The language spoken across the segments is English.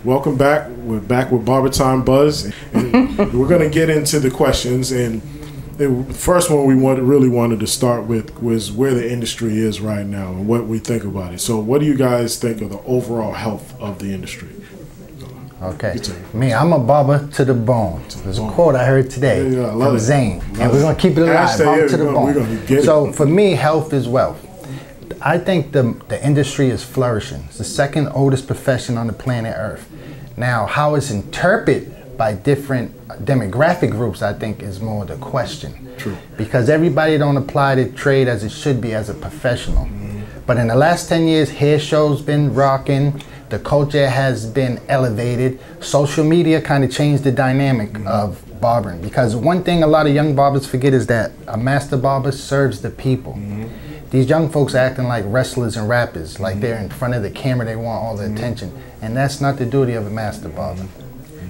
Welcome back. We're back with BarberTime Buzz. And we're going to get into the questions. And the first one we really wanted to start with was where the industry is right now and what we think about it. So what do you guys think of the overall health of the industry? Okay. Me, I'm a barber to the bone. There's a quote I heard today from Zane. And we're going to keep it alive, barber to the bone. So for me, health is wealth. I think the industry is flourishing. It's the second oldest profession on the planet Earth. Now, how it's interpreted by different demographic groups, I think, is more the question. True. Because everybody don't apply the trade as it should be as a professional. But in the last 10 years, hair shows been rocking. The culture has been elevated. Social media kind of changed the dynamic of barbering. Because one thing a lot of young barbers forget is that a master barber serves the people. These young folks acting like wrestlers and rappers, like they're in front of the camera, they want all the attention. And that's not the duty of a master barber.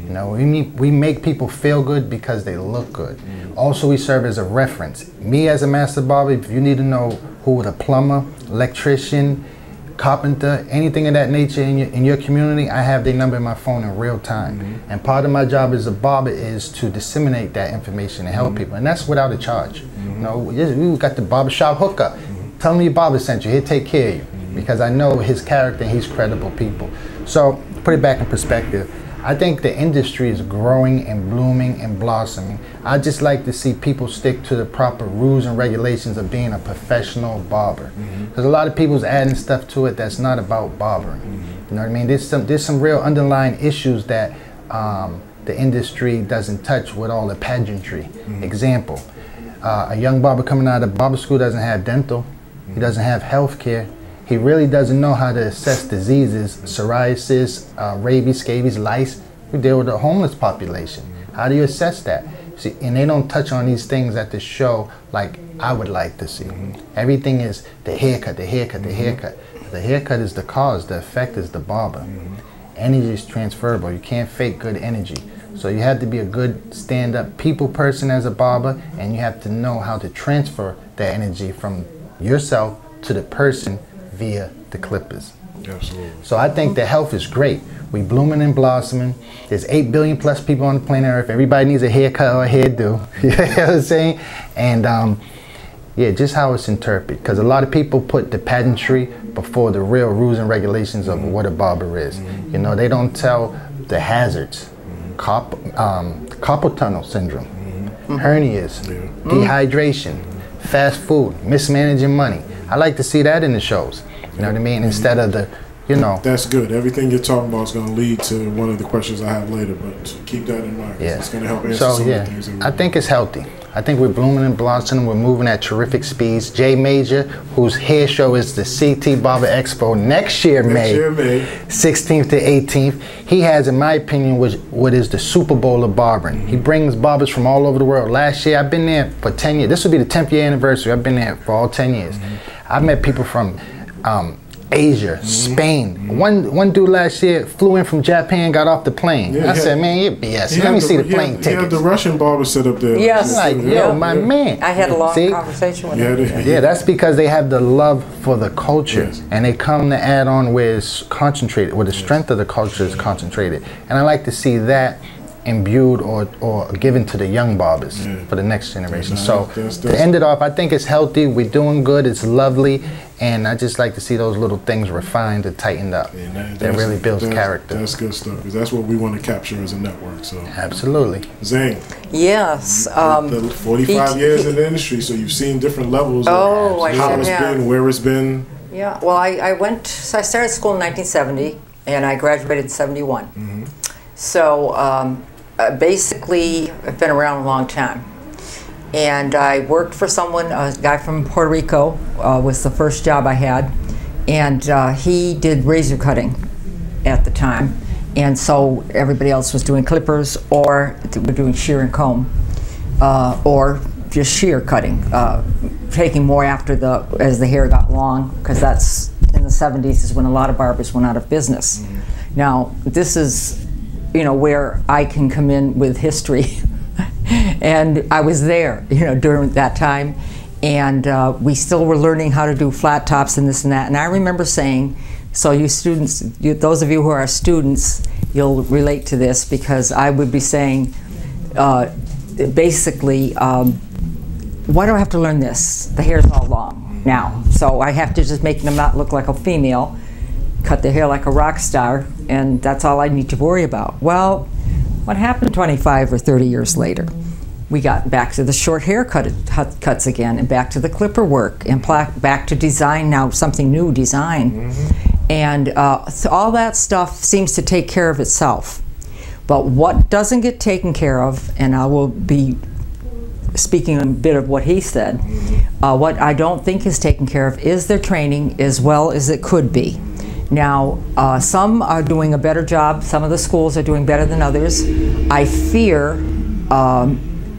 You know, we make people feel good because they look good. Also, we serve as a reference. Me as a master barber, if you need to know who the plumber, electrician, carpenter, anything of that nature in your community, I have their number in my phone in real time. And part of my job as a barber is to disseminate that information and help people. And that's without a charge. You know, we got the barbershop hookup. Tell me your barber sent you, he'll take care of you. Because I know his character and he's credible people. So, put it back in perspective. I think the industry is growing and blooming and blossoming. I just like to see people stick to the proper rules and regulations of being a professional barber. Because a lot of people's adding stuff to it that's not about barbering. You know what I mean? There's some real underlying issues that the industry doesn't touch with all the pageantry. Example, a young barber coming out of barber school doesn't have dental. He doesn't have health care. He really doesn't know how to assess diseases, psoriasis, rabies, scabies, lice. We deal with the homeless population. How do you assess that? See, and they don't touch on these things at the show like I would like to see. Everything is the haircut, the haircut, the haircut. The haircut is the cause, the effect is the barber. Energy is transferable. You can't fake good energy. So you have to be a good stand-up people person as a barber, and you have to know how to transfer that energy from yourself to the person via the clippers. Absolutely. So I think the health is great. We blooming and blossoming. There's 8 billion plus people on the planet Earth. Everybody needs a haircut or a hairdo. You know what I'm saying? And yeah, just how it's interpreted. Because a lot of people put the pageantry before the real rules and regulations of what a barber is. You know, they don't tell the hazards. Carpal tunnel syndrome, hernias, dehydration, fast food, mismanaging money. I like to see that in the shows. You know what I mean? Instead of the, you know. That's good. Everything you're talking about is going to lead to one of the questions I have later, but keep that in mind. Yeah. It's going to help answer some of the things. I think it's healthy. I think we're blooming and blossoming. We're moving at terrific speeds. Jay Major, whose hair show is the CT Barber Expo next year, May 16th to 18th. He has, in my opinion, what is the Super Bowl of barbering. He brings barbers from all over the world. Last year, I've been there for 10 years. This will be the 10th year anniversary. I've been there for all 10 years. I've met people from Asia, Spain. One dude last year flew in from Japan, got off the plane. I said, man, you're BS. Let me see the plane tickets. He had the Russian barber sit up there. Yes. Like, yo, my man. I had a long conversation with him. Yeah, that's because they have the love for the culture. And they come to add on where it's concentrated, where the strength of the culture is concentrated. And I like to see that imbued or given to the young barbers for the next generation. So to end it off, I think it's healthy, we're doing good, it's lovely, and I just like to see those little things refined and tightened up. That really builds character. That's good stuff, because that's what we want to capture as a network. So absolutely. Zane. Yes. 45 years in the industry, so you've seen different levels of how it's been, where it's been. Yeah, well, I started school in 1970, and I graduated in 71. So basically, I've been around a long time. And I worked for someone, a guy from Puerto Rico, was the first job I had. And he did razor cutting at the time. And so everybody else was doing clippers, or we're doing shear and comb, or just shear cutting, taking more after as the hair got long, because that's in the 70s is when a lot of barbers went out of business. Now, this is, you know, where I can come in with history. And I was there, you know, during that time, and we still were learning how to do flat tops and this and that. And I remember saying, so you students, those of you who are students, you'll relate to this, because I would be saying, basically, why do I have to learn this? The hair's all long now, so I have to just make them not look like a female, cut the hair like a rock star, and that's all I need to worry about. Well, what happened 25 or 30 years later? We got back to the short haircuts again, and back to the clipper work, and back to design now, something new, design. And so all that stuff seems to take care of itself. But what doesn't get taken care of, and I will be speaking a bit of what he said, what I don't think is taken care of is their training as well as it could be. Now, some are doing a better job. Some of the schools are doing better than others. I fear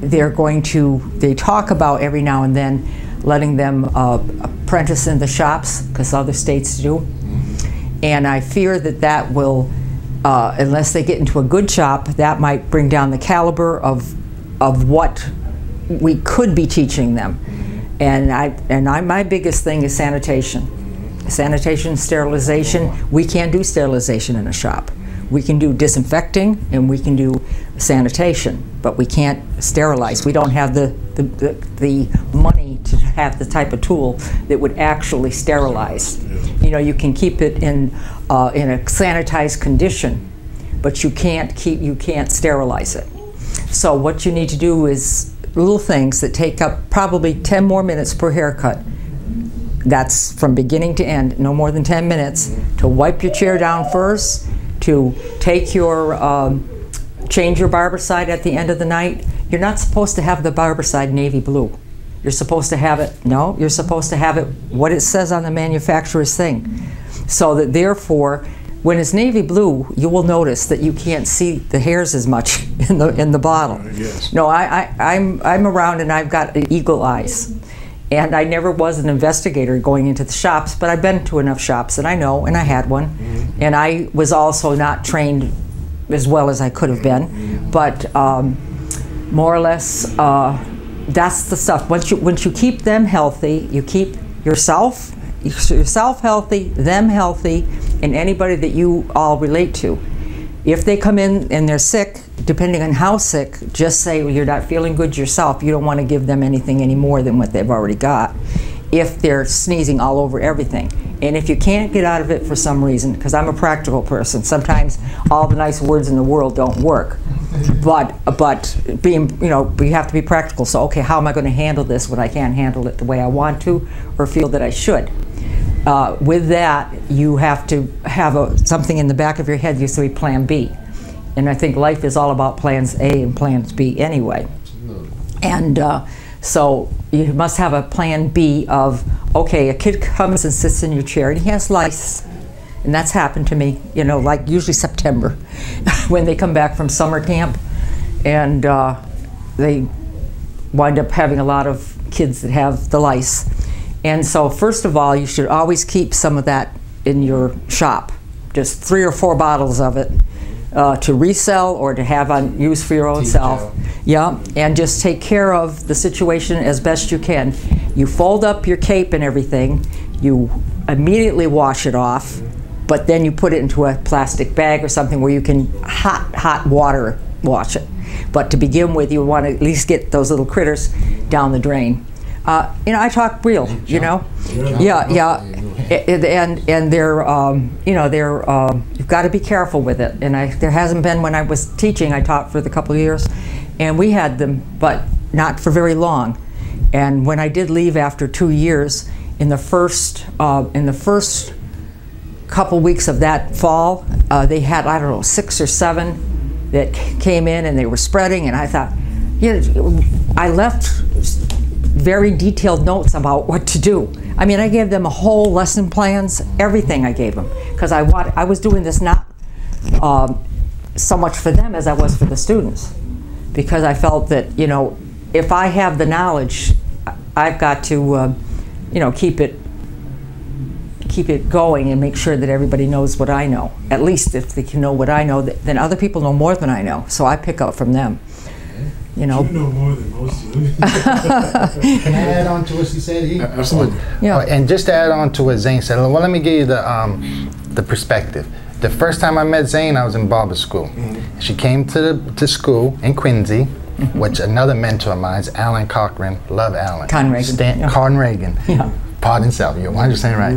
they talk about every now and then letting them apprentice in the shops, because other states do. And I fear that will, unless they get into a good shop, that might bring down the caliber of what we could be teaching them. And my biggest thing is sanitation. Sanitation, sterilization. We can't do sterilization in a shop. We can do disinfecting and we can do sanitation, but we can't sterilize. We don't have the money to have the type of tool that would actually sterilize. You know, you can keep it in a sanitized condition, but you can't sterilize it. So what you need to do is little things that take up probably 10 more minutes per haircut. That's from beginning to end, no more than 10 minutes, to wipe your chair down first, to take your, change your barber side at the end of the night. You're not supposed to have the barber side navy blue. You're supposed to have it, no, you're supposed to have it what it says on the manufacturer's thing. So that therefore, when it's navy blue, you will notice that you can't see the hairs as much in the bottle. Yes. No, I'm around and I've got eagle eyes. And I never was an investigator going into the shops, but I've been to enough shops and I know, and I had one. And I was also not trained as well as I could have been. But more or less, that's the stuff. Once you keep them healthy, you keep yourself healthy, them healthy, and anybody that you all relate to. If they come in and they're sick, depending on how sick, just say, well, you're not feeling good yourself. You don't want to give them anything any more than what they've already got. If they're sneezing all over everything. And if you can't get out of it for some reason, because I'm a practical person, sometimes all the nice words in the world don't work. But being, you know, we have to be practical. So, okay, how am I going to handle this when I can't handle it the way I want to or feel that I should? With that, you have to have something in the back of your head, you say plan B. And I think life is all about plans A and plans B anyway. And so you must have a plan B of, okay, a kid comes and sits in your chair and he has lice. And that's happened to me, you know, like usually September when they come back from summer camp. And they wind up having a lot of kids that have the lice. And so first of all, you should always keep some of that in your shop, just 3 or 4 bottles of it to resell or to have on use for your own self. Yeah, and just take care of the situation as best you can. You fold up your cape and everything, you immediately wash it off, but then you put it into a plastic bag or something where you can hot water wash it. But to begin with, you want to at least get those little critters down the drain. You know, I talk real, you know. Yeah. And they're, you know, you've got to be careful with it. And there hasn't been, when I was teaching, I taught for the couple of years, and we had them, but not for very long. And when I did leave after 2 years, in the first couple weeks of that fall, they had, I don't know, 6 or 7 that came in and they were spreading, and I thought, you know, I left very detailed notes about what to do. I mean, I gave them a whole lesson plans, everything I gave them, because I was doing this not so much for them as I was for the students, because I felt that, you know, if I have the knowledge, I've got to, you know, keep it going and make sure that everybody knows what I know. At least if they can know what I know, then other people know more than I know, so I pick up from them. You know more than most of them. Can I add on to what she said? Absolutely. Yeah. And just to add on to what Zane said, well, let me give you the perspective. The first time I met Zane, I was in barber school. She came to school in Quincy, which another mentor of mine is Alan Cochran. Love Alan. Con Reagan. Con Reagan. Yeah. Pardon himself, you're 100% right.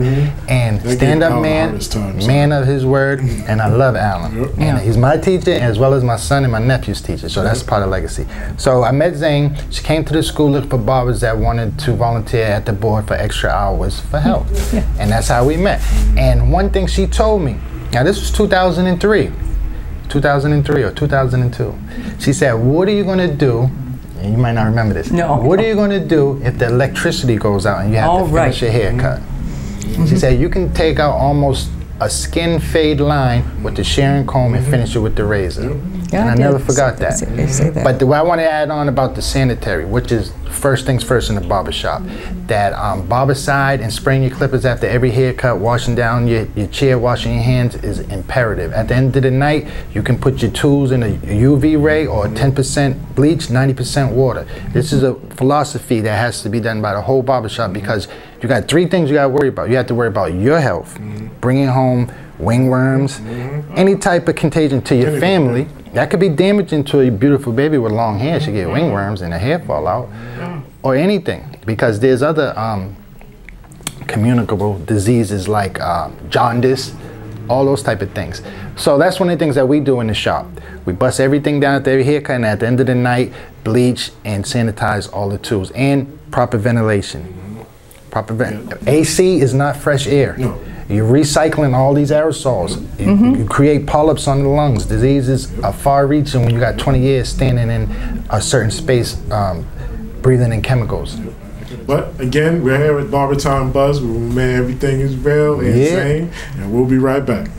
And stand-up man of his word, and I love Alan. And he's my teacher as well as my son and my nephew's teacher, so that's part of legacy. So I met Zane. She came to the school looking for barbers that wanted to volunteer at the board for extra hours for help. And that's how we met. And one thing she told me, now this was 2003 or 2002. She said, what are you gonna do? And you might not remember this. No. What are you going to do if the electricity goes out and you have to finish your haircut? She said you can take out almost a skin fade line with the shearing comb and finish it with the razor. And I never forgot that. But what I want to add on about the sanitary, which is first things first in the barbershop, that barbicide and spraying your clippers after every haircut, washing down your chair, washing your hands is imperative. At the end of the night, you can put your tools in a UV ray or 10% bleach, 90% water. This is a philosophy that has to be done by the whole barbershop because you got three things you got to worry about. You have to worry about your health, bringing home wingworms, any type of contagion to your family. That could be damaging to a beautiful baby with long hair. She get wingworms and her hair fall out, or anything, because there's other communicable diseases like jaundice, all those type of things. So that's one of the things that we do in the shop. We bust everything down at every haircut, and at the end of the night, bleach and sanitize all the tools, and proper ventilation. AC is not fresh air. You're recycling all these aerosols. You create polyps on the lungs. Diseases are far-reaching when you got 20 years standing in a certain space, breathing in chemicals. But again, we're here with BarberTime Buzz, where everything is real and insane, and we'll be right back.